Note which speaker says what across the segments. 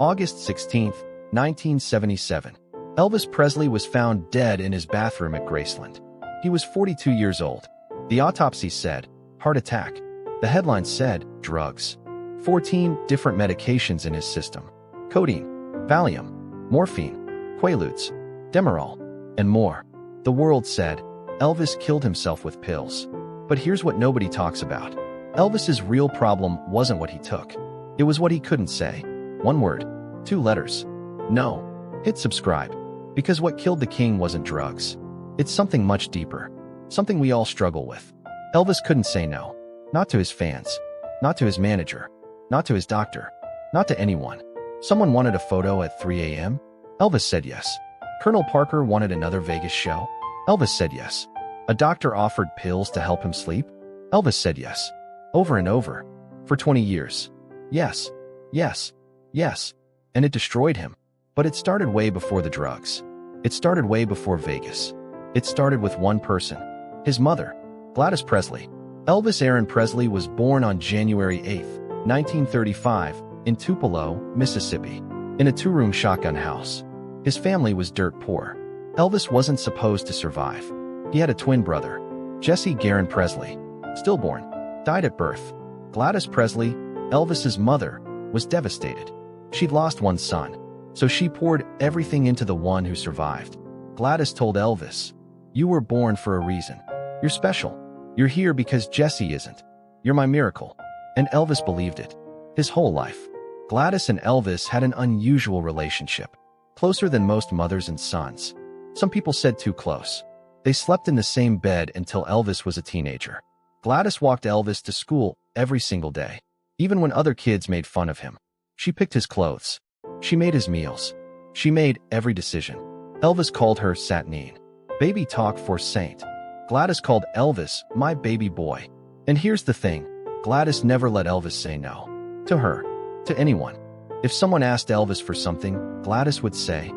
Speaker 1: August 16, 1977. Elvis Presley was found dead in his bathroom at Graceland. He was 42 years old. The autopsy said, heart attack. The headline said, drugs. 14 different medications in his system. Codeine, Valium, morphine, Quaaludes, Demerol, and more. The world said, Elvis killed himself with pills. But here's what nobody talks about. Elvis's real problem wasn't what he took. It was what he couldn't say. One word, 2 letters. No. Hit subscribe. Because what killed the king wasn't drugs. It's something much deeper. Something we all struggle with. Elvis couldn't say no. Not to his fans. Not to his manager. Not to his doctor. Not to anyone. Someone wanted a photo at 3 a.m.? Elvis said yes. Colonel Parker wanted another Vegas show? Elvis said yes. A doctor offered pills to help him sleep? Elvis said yes. Over and over. For 20 years. Yes. Yes. Yes. And it destroyed him. But it started way before the drugs. It started way before Vegas. It started with one person. His mother, Gladys Presley. Elvis Aaron Presley was born on January 8, 1935, in Tupelo, Mississippi, in a 2-room shotgun house. His family was dirt poor. Elvis wasn't supposed to survive. He had a twin brother, Jesse Garon Presley, stillborn, died at birth. Gladys Presley, Elvis's mother, was devastated. She'd lost one son, so she poured everything into the one who survived. Gladys told Elvis, "You were born for a reason. You're special. You're here because Jesse isn't. You're my miracle." And Elvis believed it. His whole life. Gladys and Elvis had an unusual relationship. Closer than most mothers and sons. Some people said too close. They slept in the same bed until Elvis was a teenager. Gladys walked Elvis to school every single day. Even when other kids made fun of him. She picked his clothes. She made his meals. She made every decision. Elvis called her Satnine. Baby talk for saint. Gladys called Elvis my baby boy. And here's the thing. Gladys never let Elvis say no. To her. To anyone. If someone asked Elvis for something, Gladys would say,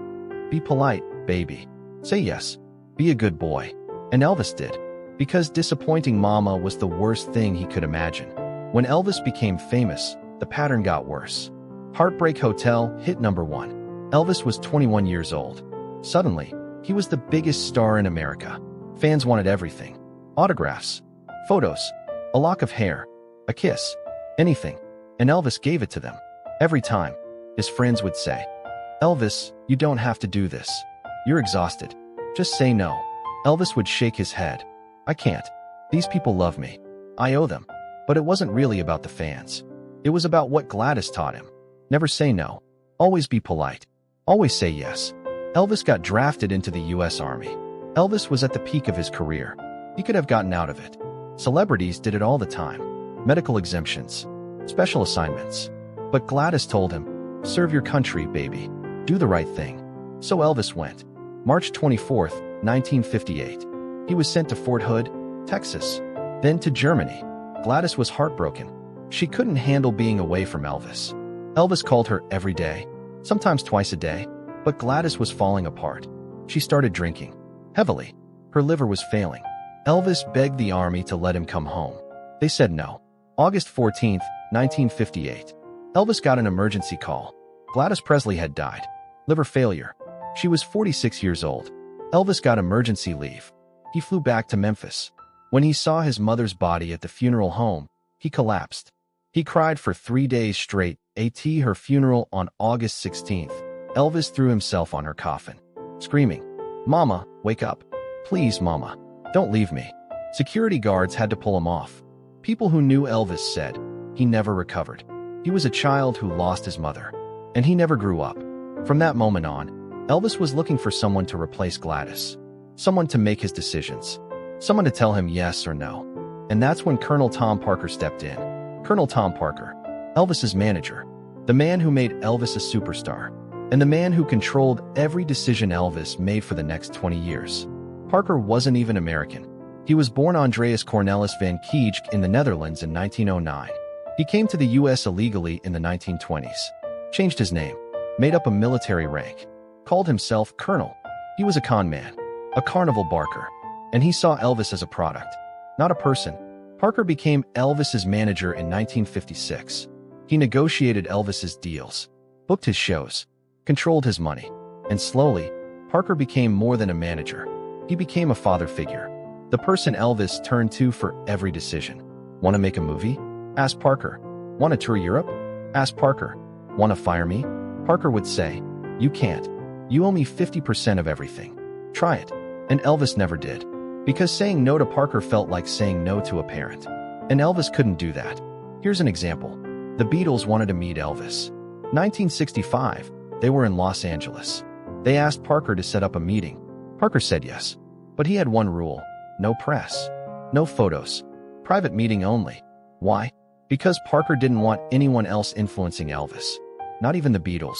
Speaker 1: "Be polite, baby. Say yes. Be a good boy." And Elvis did. Because disappointing mama was the worst thing he could imagine. When Elvis became famous, the pattern got worse. Heartbreak Hotel hit #1. Elvis was 21 years old. Suddenly, he was the biggest star in America. Fans wanted everything. Autographs, photos, a lock of hair, a kiss, anything. And Elvis gave it to them. Every time, his friends would say, "Elvis, you don't have to do this. You're exhausted. Just say no." Elvis would shake his head. "I can't. These people love me. I owe them." But it wasn't really about the fans. It was about what Gladys taught him. Never say no. Always be polite. Always say yes. Elvis got drafted into the U.S. Army. Elvis was at the peak of his career. He could have gotten out of it. Celebrities did it all the time. Medical exemptions. Special assignments. But Gladys told him, "Serve your country, baby. Do the right thing." So Elvis went. March 24, 1958. He was sent to Fort Hood, Texas. Then to Germany. Gladys was heartbroken. She couldn't handle being away from Elvis. Elvis called her every day, sometimes twice a day. But Gladys was falling apart. She started drinking. Heavily. Her liver was failing. Elvis begged the army to let him come home. They said no. August 14, 1958. Elvis got an emergency call. Gladys Presley had died. Liver failure. She was 46 years old. Elvis got emergency leave. He flew back to Memphis. When he saw his mother's body at the funeral home, he collapsed. He cried for 3 days straight. At her funeral on August 16th, Elvis threw himself on her coffin, screaming, "Mama, wake up. Please, Mama. Don't leave me." Security guards had to pull him off. People who knew Elvis said he never recovered. He was a child who lost his mother, and he never grew up. From that moment on, Elvis was looking for someone to replace Gladys, someone to make his decisions, someone to tell him yes or no. And that's when Colonel Tom Parker stepped in. Colonel Tom Parker, Elvis's manager, the man who made Elvis a superstar, and the man who controlled every decision Elvis made for the next 20 years. Parker wasn't even American. He was born Andreas Cornelis van Keijck in the Netherlands in 1909. He came to the U.S. illegally in the 1920s, changed his name, made up a military rank, called himself Colonel. He was a con man, a carnival barker, and he saw Elvis as a product, not a person. Parker became Elvis's manager in 1956. He negotiated Elvis's deals. booked his shows, controlled his money, and slowly, Parker became more than a manager. He became a father figure, the person Elvis turned to for every decision. Want to make a movie? Asked Parker. Want to tour Europe? Asked Parker. Want to fire me? Parker would say, "You can't. You owe me 50% of everything. Try it." And Elvis never did. Because saying no to Parker felt like saying no to a parent. And Elvis couldn't do that. Here's an example. The Beatles wanted to meet Elvis. 1965, they were in Los Angeles. They asked Parker to set up a meeting. Parker said yes. But he had one rule: no press, no photos, private meeting only. Why? Because Parker didn't want anyone else influencing Elvis. Not even the Beatles.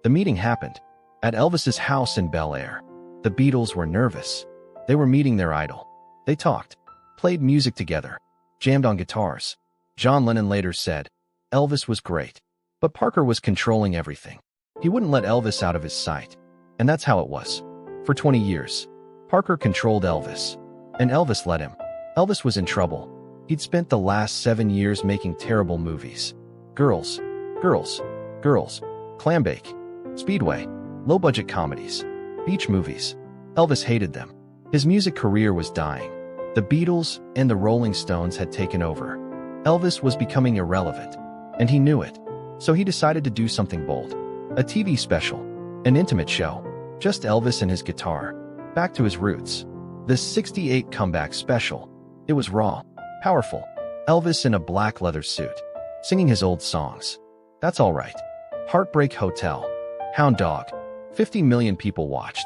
Speaker 1: The meeting happened at Elvis's house in Bel Air. The Beatles were nervous. They were meeting their idol. They talked, played music together, jammed on guitars. John Lennon later said, "Elvis was great, but Parker was controlling everything. He wouldn't let Elvis out of his sight." And that's how it was. For 20 years, Parker controlled Elvis, and Elvis let him. Elvis was in trouble. He'd spent the last 7 years making terrible movies. Girls, girls, girls, Clambake, Speedway, low-budget comedies, beach movies. Elvis hated them. His music career was dying. The Beatles and the Rolling Stones had taken over. Elvis was becoming irrelevant, and he knew it. So he decided to do something bold. A TV special, an intimate show, just Elvis and his guitar, back to his roots. The '68 comeback special. It was raw, powerful. Elvis in a black leather suit, singing his old songs. That's All Right, Heartbreak Hotel, Hound Dog. 50 million people watched.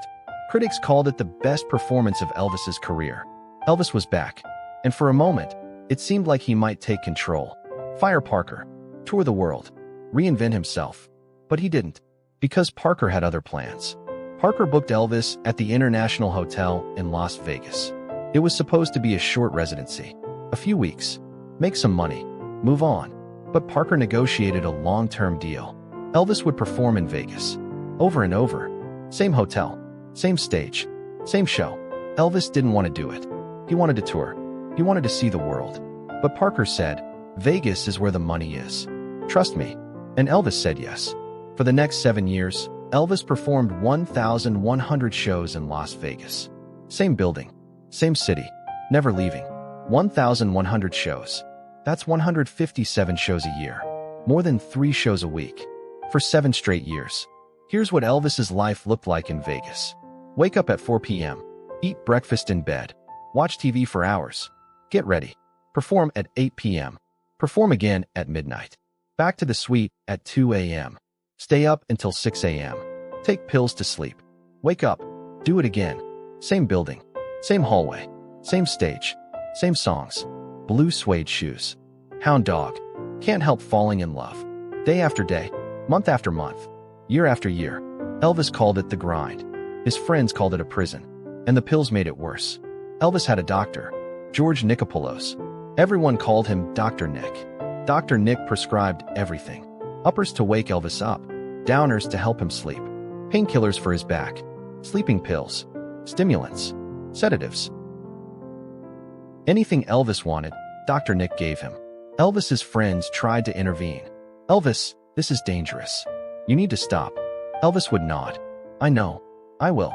Speaker 1: Critics called it the best performance of Elvis's career. Elvis was back, and for a moment, it seemed like he might take control. Fire Parker, tour the world, reinvent himself. But he didn't, because Parker had other plans. Parker booked Elvis at the International Hotel in Las Vegas. It was supposed to be a short residency, a few weeks, make some money, move on. But Parker negotiated a long-term deal. Elvis would perform in Vegas, over and over, same hotel, same stage, same show. Elvis didn't want to do it. He wanted to tour. He wanted to see the world. But Parker said, "Vegas is where the money is. Trust me." And Elvis said yes. For the next 7 years, Elvis performed 1,100 shows in Las Vegas. Same building, same city, never leaving. 1,100 shows. That's 157 shows a year. More than 3 shows a week. For 7 straight years. Here's what Elvis's life looked like in Vegas. Wake up at 4 p.m. Eat breakfast in bed. Watch TV for hours. Get ready. Perform at 8 p.m. Perform again at midnight. Back to the suite at 2 a.m. Stay up until 6 a.m. Take pills to sleep. Wake up. Do it again. Same building. Same hallway. Same stage. Same songs. Blue suede shoes. Hound dog. Can't help falling in love. Day after day. Month after month. Year after year. Elvis called it the grind. His friends called it a prison. And the pills made it worse. Elvis had a doctor, George Nichopoulos. Everyone called him Dr. Nick. Dr. Nick prescribed everything. Uppers to wake Elvis up, downers to help him sleep, painkillers for his back, sleeping pills, stimulants, sedatives. Anything Elvis wanted, Dr. Nick gave him. Elvis's friends tried to intervene. "Elvis, this is dangerous. You need to stop." Elvis would nod. "I know. I will.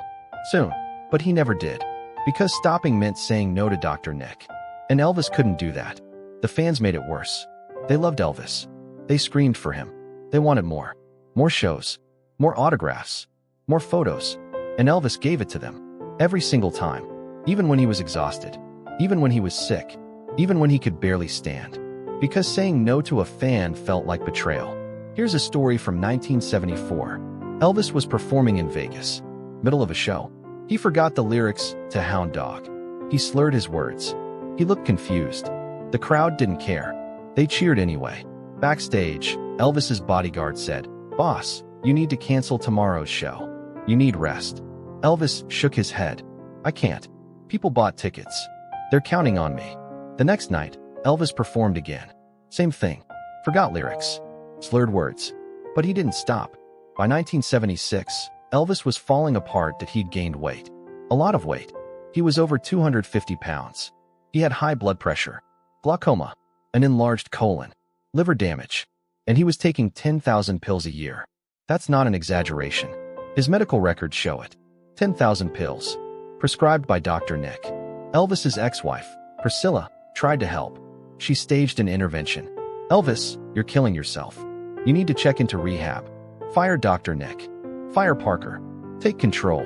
Speaker 1: Soon." But he never did. Because stopping meant saying no to Dr. Nick. And Elvis couldn't do that. The fans made it worse. They loved Elvis. They screamed for him. They wanted more. More shows. More autographs. More photos. And Elvis gave it to them. Every single time. Even when he was exhausted. Even when he was sick. Even when he could barely stand. Because saying no to a fan felt like betrayal. Here's a story from 1974. Elvis was performing in Vegas. Middle of a show. He forgot the lyrics to Hound Dog. He slurred his words. He looked confused. The crowd didn't care. They cheered anyway. Backstage, Elvis's bodyguard said, "Boss, you need to cancel tomorrow's show. You need rest." Elvis shook his head. "I can't. People bought tickets. They're counting on me." The next night, Elvis performed again. Same thing. Forgot lyrics. Slurred words. But he didn't stop. By 1976, Elvis was falling apart that he'd gained weight. A lot of weight. He was over 250 pounds. He had high blood pressure, glaucoma, an enlarged colon, liver damage, and he was taking 10,000 pills a year. That's not an exaggeration. His medical records show it. 10,000 pills. Prescribed by Dr. Nick. Elvis's ex-wife, Priscilla, tried to help. She staged an intervention. Elvis, you're killing yourself. You need to check into rehab. Fire Dr. Nick. Fire Parker. Take control.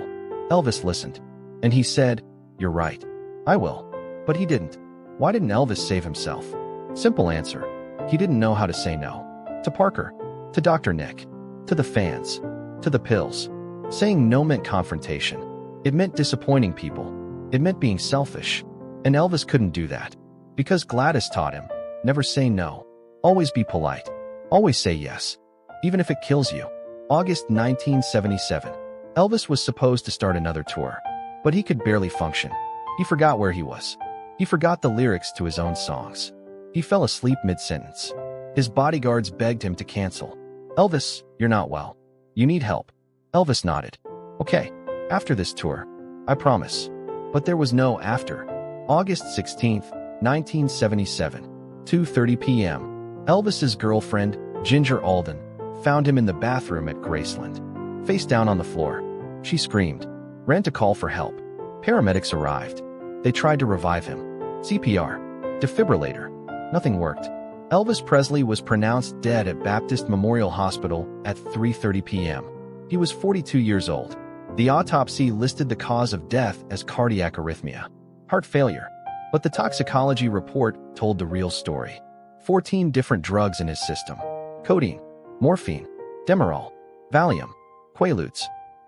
Speaker 1: Elvis listened. And he said, "You're right. I will." But he didn't. Why didn't Elvis save himself? Simple answer. He didn't know how to say no. To Parker. To Dr. Nick. To the fans. To the pills. Saying no meant confrontation. It meant disappointing people. It meant being selfish. And Elvis couldn't do that. Because Gladys taught him, never say no. Always be polite. Always say yes. Even if it kills you. August 1977. Elvis was supposed to start another tour. But he could barely function. He forgot where he was. He forgot the lyrics to his own songs. He fell asleep mid-sentence. His bodyguards begged him to cancel. "Elvis, you're not well. You need help." Elvis nodded. "Okay, after this tour. I promise." But there was no after. August 16th, 1977. 2:30 p.m. Elvis's girlfriend, Ginger Alden, found him in the bathroom at Graceland. Face down on the floor. She screamed. Ran to call for help. Paramedics arrived. They tried to revive him. CPR. Defibrillator. Nothing worked. Elvis Presley was pronounced dead at Baptist Memorial Hospital at 3:30 p.m. He was 42 years old. The autopsy listed the cause of death as cardiac arrhythmia, heart failure. But the toxicology report told the real story. 14 different drugs in his system. Codeine, morphine, Demerol, Valium, Quaaludes,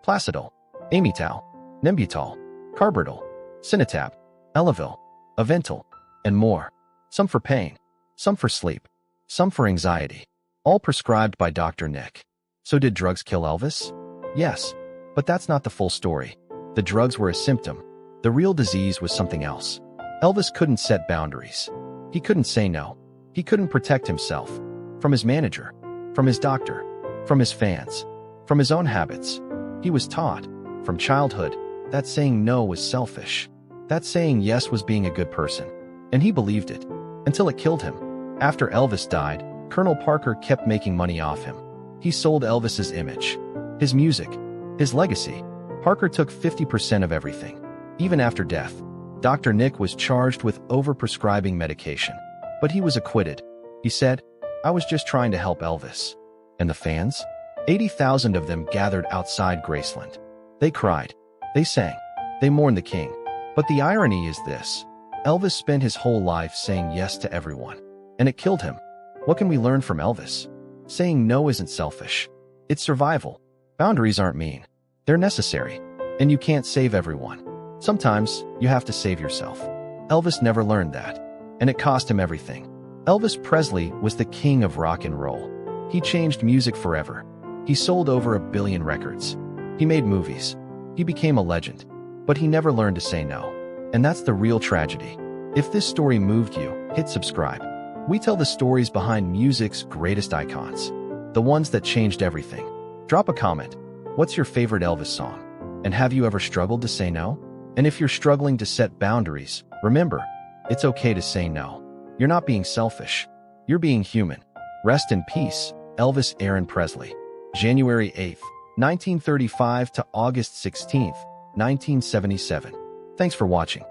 Speaker 1: Placidol, Amytal, Nembutal, Carbital, Cinetab, Elavil, Avental, and more. Some for pain, some for sleep, some for anxiety. All prescribed by Dr. Nick. So did drugs kill Elvis? Yes, but that's not the full story. The drugs were a symptom. The real disease was something else. Elvis couldn't set boundaries. He couldn't say no. He couldn't protect himself. From his manager, from his doctor, from his fans, from his own habits. He was taught, from childhood, that saying no was selfish. That saying yes was being a good person. And he believed it. Until it killed him. After Elvis died, Colonel Parker kept making money off him. He sold Elvis's image, his music, his legacy. Parker took 50% of everything. Even after death, Dr. Nick was charged with overprescribing medication. But he was acquitted. He said, "I was just trying to help Elvis." And the fans? 80,000 of them gathered outside Graceland. They cried. They sang. They mourned the king. But the irony is this. Elvis spent his whole life saying yes to everyone. And it killed him. What can we learn from Elvis? Saying no isn't selfish. It's survival. Boundaries aren't mean. They're necessary. And you can't save everyone. Sometimes, you have to save yourself. Elvis never learned that. And it cost him everything. Elvis Presley was the king of rock and roll. He changed music forever. He sold over 1 billion records. He made movies. He became a legend. But he never learned to say no. And that's the real tragedy. If this story moved you, hit subscribe. We tell the stories behind music's greatest icons. The ones that changed everything. Drop a comment. What's your favorite Elvis song? And have you ever struggled to say no? And if you're struggling to set boundaries, remember, it's okay to say no. You're not being selfish. You're being human. Rest in peace, Elvis Aaron Presley. January 8th, 1935 to August 16th, 1977. Thanks for watching.